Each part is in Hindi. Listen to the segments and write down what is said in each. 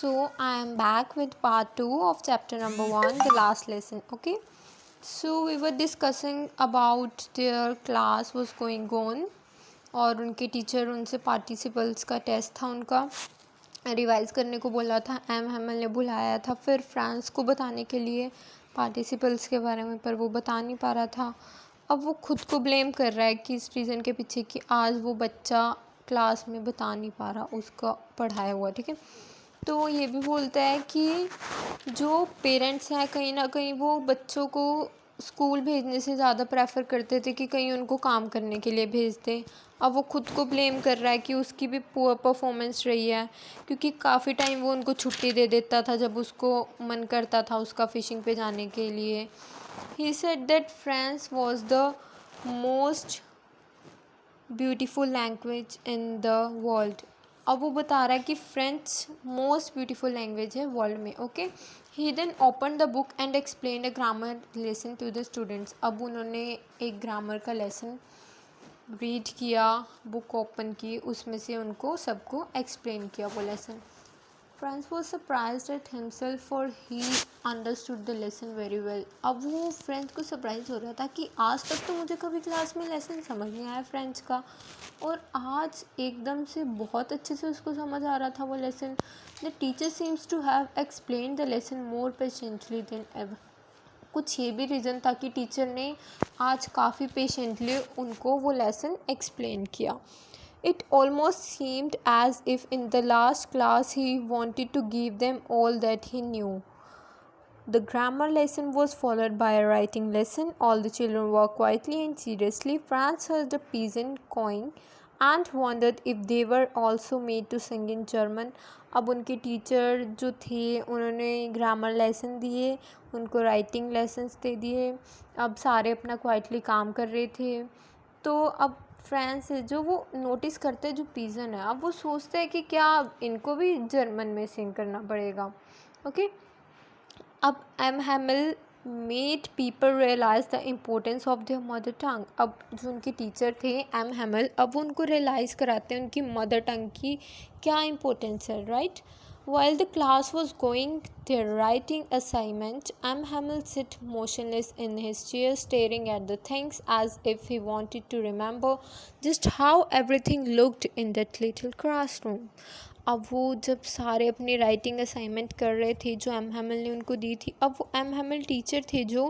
So I am back with part 2 of chapter number 1, the last lesson. Okay. So we were discussing about their class was going on और उनके टीचर उनसे पार्टिसिपल्स का टेस्ट था उनका रिवाइज़ करने को बोला था। एम हैमल ने बुलाया था फिर फ्रांस को बताने के लिए पार्टिसिपल्स के बारे में, पर वो बता नहीं पा रहा था। अब वो खुद को ब्लेम कर रहा है कि इस रीज़न के पीछे कि आज वो बच्चा क्लास में बता नहीं पा रहा उसका पढ़ाया हुआ। ठीक है, तो ये भी बोलता है कि जो पेरेंट्स हैं कहीं ना कहीं वो बच्चों को स्कूल भेजने से ज़्यादा प्रेफर करते थे कि कहीं उनको काम करने के लिए भेज दे। अब वो खुद को ब्लेम कर रहा है कि उसकी भी पुअर परफॉर्मेंस रही है, क्योंकि काफ़ी टाइम वो उनको छुट्टी दे देता था जब उसको मन करता था उसका फ़िशिंग पे जाने के लिए। He said that French was the most beautiful language in the world. अब वो बता रहा है कि फ्रेंच मोस्ट ब्यूटीफुल लैंग्वेज है वर्ल्ड में। Okay, he then open the book and explain the grammar lesson to the students. अब उन्होंने एक ग्रामर का लेसन रीड किया, बुक ओपन की, उसमें से उनको सबको एक्सप्लेन किया वो lesson. Franz was surprised at himself for he understood the lesson very well. अब वो फ्रेंच को सरप्राइज हो रहा था कि आज तक तो मुझे कभी क्लास में लेसन समझ नहीं आया फ्रेंच का, और आज एकदम से बहुत अच्छे से उसको समझ आ रहा था वो lesson. The teacher seems to have explain the lesson more patiently than ever. कुछ ये भी रीज़न था कि टीचर ने आज काफ़ी पेशेंटली उनको वो लेसन एक्सप्लेन किया। It almost seemed as if in the last class he wanted to give them all that he knew. The grammar lesson was followed by a writing lesson. All the children worked quietly and seriously. Franz heard a peasant cawing and wondered if they were also made to sing in German. अब उनके टीचर जो थे उन्होंने ग्रामर लेसन दिए, उनको राइटिंग लेसन्स दे दिए। अब सारे अपना क्वाइटली काम कर रहे थे। तो अब फ्रेंच है जो वो नोटिस करते हैं जो पीजन है, अब वो सोचते हैं कि क्या इनको भी जर्मन में सिंग करना पड़ेगा। ओके, अब M Hamel made people realise the importance of their mother tongue. अब जो उनके टीचर थे एम हैमिल, अब वो उनको रियलाइज़ कराते हैं उनकी मदर टंग की क्या इम्पोर्टेंस है, right. While the class was going their writing assignment, M. Hamill sat motionless in his chair staring at the things as if he wanted to remember just how everything looked in that little classroom. अब वो जब सारे अपनी राइटिंग असाइनमेंट कर रहे थे जो एम हैमिल ने उनको दी थी, अब वो एम हैमिल टीचर थे जो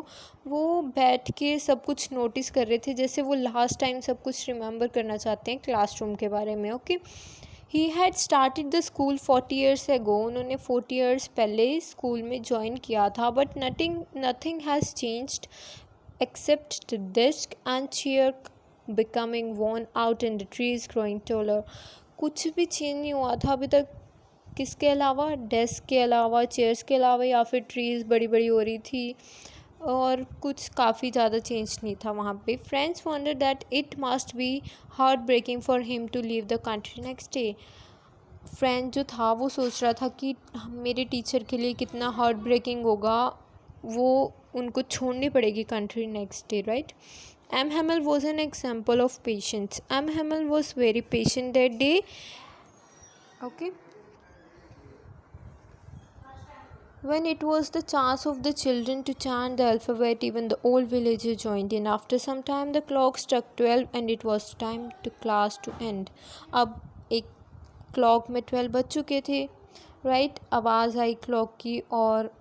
वो बैठ के सब कुछ नोटिस कर रहे थे, जैसे वो लास्ट टाइम सब कुछ रिमेंबर करना चाहते हैं क्लासरूम के बारे में। Okay, he had started the school 40 years ago. उन्होंने 40 years पहले स्कूल में ज्वाइन किया था, but nothing has changed except the desk and chair becoming worn out and the trees growing taller. कुछ भी चेंज नहीं हुआ था अभी तक, किसके अलावा, डेस्क के अलावा, चेयर्स के अलावा, या फिर ट्रीज़ बड़ी बड़ी हो रही थी, और कुछ काफ़ी ज़्यादा चेंज नहीं था वहाँ पे। Friends wonder that it must be heart breaking for him to leave the country next day. Friend जो था वो सोच रहा था कि मेरे टीचर के लिए कितना हार्ट ब्रेकिंग होगा, वो उनको छोड़नी पड़ेगी country next day, right. M Hamel was an example of patience. M Hamel was very patient that day. Okay, when it was the chance of the children to chant the alphabet, even the old villagers joined in. After some time, the clock struck 12 and it was time to class to end. अब एक क्लॉक में 12 बज चुके थे, राइट। आवाज़ आई क्लॉक की और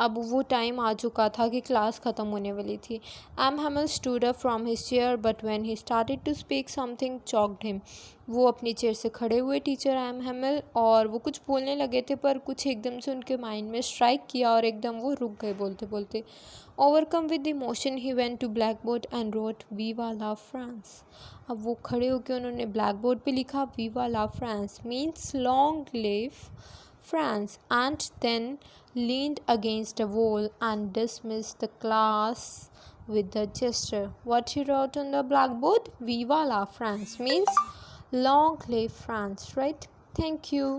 अब वो टाइम आ चुका था कि क्लास ख़त्म होने वाली थी। M Hamel stood up from his chair but when he started to speak something choked him. वो अपनी चेयर से खड़े हुए टीचर एम हैमिल, और वो कुछ बोलने लगे थे पर कुछ एकदम से उनके माइंड में स्ट्राइक किया और एकदम वो रुक गए बोलते बोलते। Overcome with emotion he went to blackboard and wrote vive la France. अब वो खड़े होकर उन्होंने ब्लैक बोर्ड पे लिखा vive la France means long live France, and then leaned against a wall and dismissed the class with a gesture. What he wrote on the blackboard? Viva la France means long live France, right? Thank you.